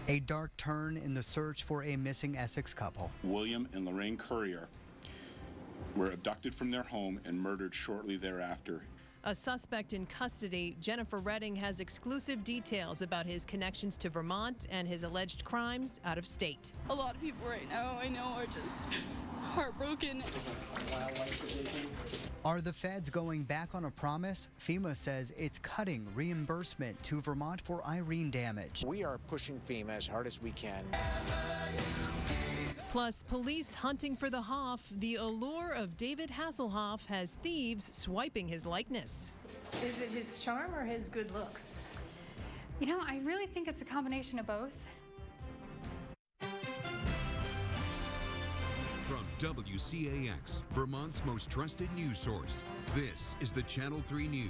A dark turn in the search for a missing Essex couple. William and Lorraine Currier were abducted from their home and murdered shortly thereafter. A suspect in custody, Jennifer Redding has exclusive details about his connections to Vermont and his alleged crimes out of state. A lot of people right now I know are just heartbroken. Are the feds going back on a promise? FEMA says it's cutting reimbursement to Vermont for Irene damage. We are pushing FEMA as hard as we can. Plus, police hunting for the Hoff. The allure of David Hasselhoff has thieves swiping his likeness. Is it his charm or his good looks? You know, I really think it's a combination of both. From WCAX, Vermont's most trusted news source, this is the Channel 3 News.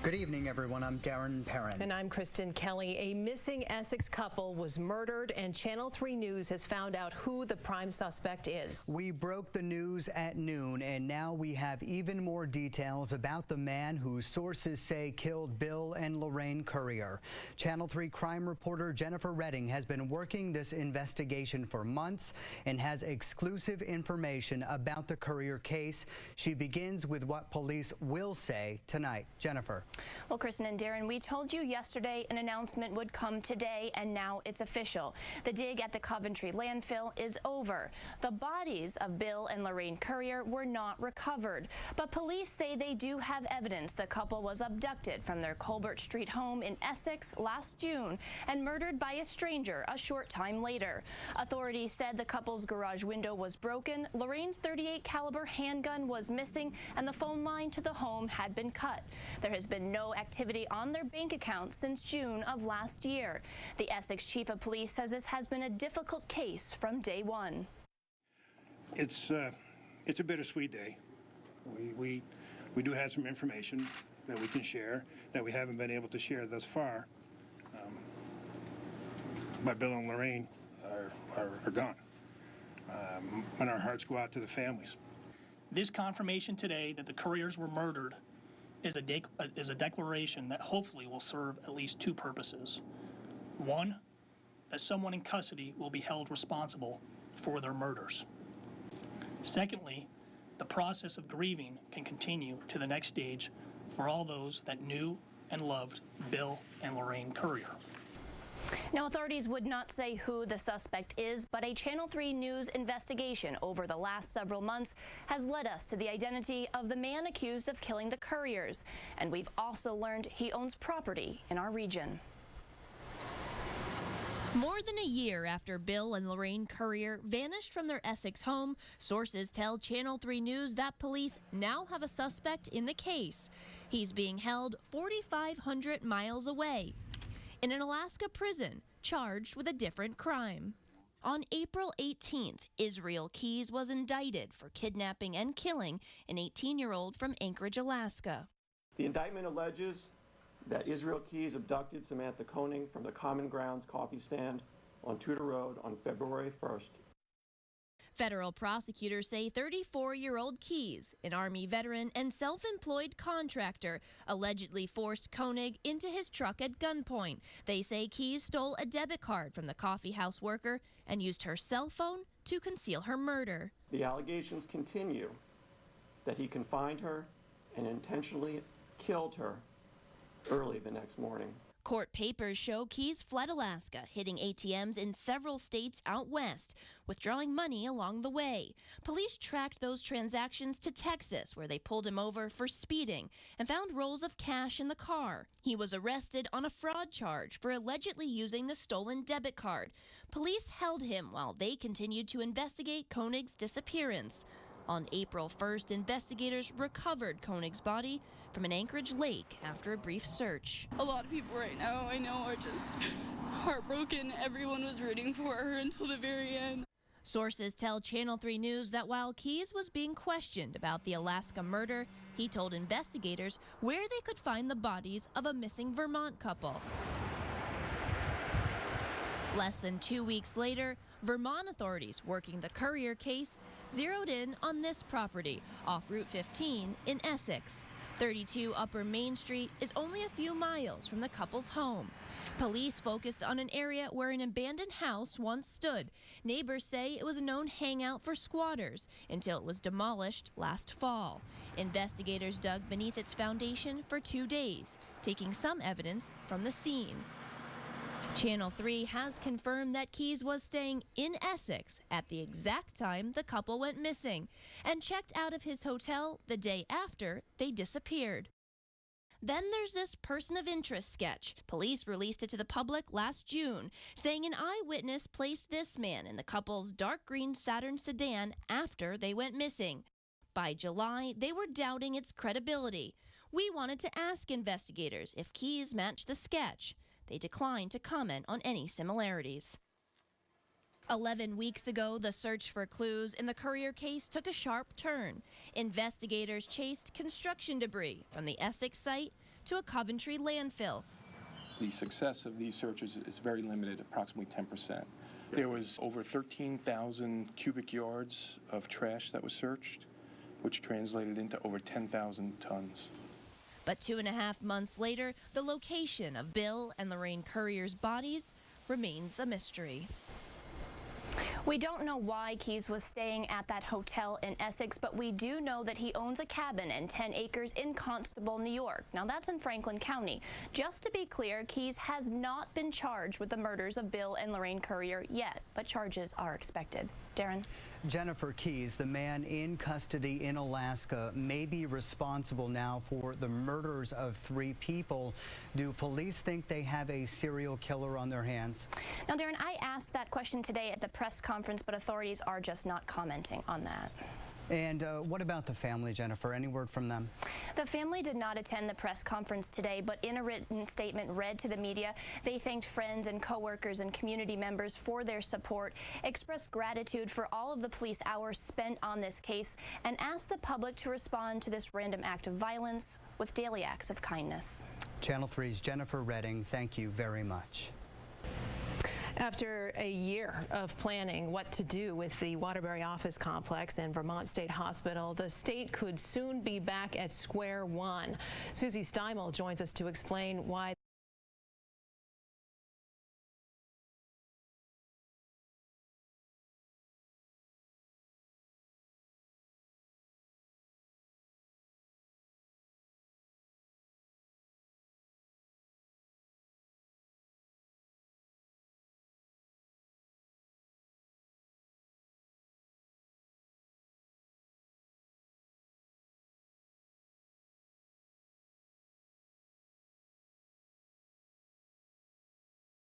Good evening, everyone. I'm Darren Perrin. And I'm Kristen Kelly. A missing Essex couple was murdered, and Channel 3 News has found out who the prime suspect is. We broke the news at noon, and now we have even more details about the man whose sources say killed Bill and Lorraine Currier. Channel 3 crime reporter Jennifer Redding has been working this investigation for months and has exclusive information about the Currier case. She begins with what police will say tonight. Jennifer. Well, Kristen and Darren, we told you yesterday an announcement would come today, and now it's official. The dig at the Coventry landfill is over. The bodies of Bill and Lorraine Currier were not recovered, but police say they do have evidence the couple was abducted from their Colbert Street home in Essex last June and murdered by a stranger a short time later. Authorities said the couple's garage window was broken, Lorraine's .38 caliber handgun was missing, and the phone line to the home had been cut. There has been no activity on their bank account since June of last year. The Essex chief of police says this has been a difficult case from day one. It's a bittersweet day. We do have some information that we can share that we haven't been able to share thus far. But Bill and Lorraine are gone. And our hearts go out to the families. This confirmation today that the Curriers were murdered is a declaration that hopefully will serve at least two purposes. One, that someone in custody will be held responsible for their murders. Secondly, the process of grieving can continue to the next stage for all those that knew and loved Bill and Lorraine Currier. Now, authorities would not say who the suspect is, but a Channel 3 News investigation over the last several months has led us to the identity of the man accused of killing the Curriers. And we've also learned he owns property in our region. More than a year after Bill and Lorraine Currier vanished from their Essex home, sources tell Channel 3 News that police now have a suspect in the case. He's being held 4,500 miles away in an Alaska prison, charged with a different crime. On April 18th, Isreal Keys was indicted for kidnapping and killing an 18-year-old from Anchorage, Alaska. The indictment alleges that Isreal Keys abducted Samantha Koenig from the Common Grounds coffee stand on Tudor Road on February 1st. Federal prosecutors say 34-year-old Keys, an Army veteran and self-employed contractor, allegedly forced Koenig into his truck at gunpoint. They say Keys stole a debit card from the coffee house worker and used her cell phone to conceal her murder. The allegations continue that he confined her and intentionally killed her early the next morning. Court papers show Keys fled Alaska, hitting ATMs in several states out west, withdrawing money along the way. Police tracked those transactions to Texas, where they pulled him over for speeding and found rolls of cash in the car. He was arrested on a fraud charge for allegedly using the stolen debit card. Police held him while they continued to investigate Koenig's disappearance. On April 1st, investigators recovered Koenig's body from an Anchorage lake after a brief search. A lot of people right now I know are just heartbroken. Everyone was rooting for her until the very end. Sources tell Channel 3 News that while Keys was being questioned about the Alaska murder, he told investigators where they could find the bodies of a missing Vermont couple. Less than 2 weeks later, Vermont authorities working the Currier case zeroed in on this property off Route 15 in Essex. 32 Upper Main Street is only a few miles from the couple's home. Police focused on an area where an abandoned house once stood. Neighbors say it was a known hangout for squatters until it was demolished last fall. Investigators dug beneath its foundation for 2 days, taking some evidence from the scene. Channel 3 has confirmed that Keyes was staying in Essex at the exact time the couple went missing and checked out of his hotel the day after they disappeared. Then there's this person of interest sketch. Police released it to the public last June, saying an eyewitness placed this man in the couple's dark green Saturn sedan after they went missing. By July, they were doubting its credibility. We wanted to ask investigators if Keyes matched the sketch. They declined to comment on any similarities. 11 weeks ago, the search for clues in the Courier case took a sharp turn. Investigators chased construction debris from the Essex site to a Coventry landfill. The success of these searches is very limited, approximately 10%. There was over 13,000 cubic yards of trash that was searched, which translated into over 10,000 tons. But 2.5 months later, the location of Bill and Lorraine Courier's bodies remains a mystery. We don't know why Keyes was staying at that hotel in Essex, but we do know that he owns a cabin and 10 acres in Constable, New York. Now, that's in Franklin County. Just to be clear, Keyes has not been charged with the murders of Bill and Lorraine Courier yet, but charges are expected. Darren? Jennifer Keyes, the man in custody in Alaska, may be responsible now for the murders of 3 people. Do police think they have a serial killer on their hands? Now, Darren, I asked that question today at the press conference, but authorities are just not commenting on that. And what about the family, Jennifer? Any word from them? The family did not attend the press conference today, but in a written statement read to the media, they thanked friends and coworkers and community members for their support, expressed gratitude for all of the police hours spent on this case, and asked the public to respond to this random act of violence with daily acts of kindness. Channel 3's Jennifer Redding, thank you very much. After a year of planning what to do with the Waterbury office complex and Vermont State Hospital, the state could soon be back at square one. Susie Steimel joins us to explain why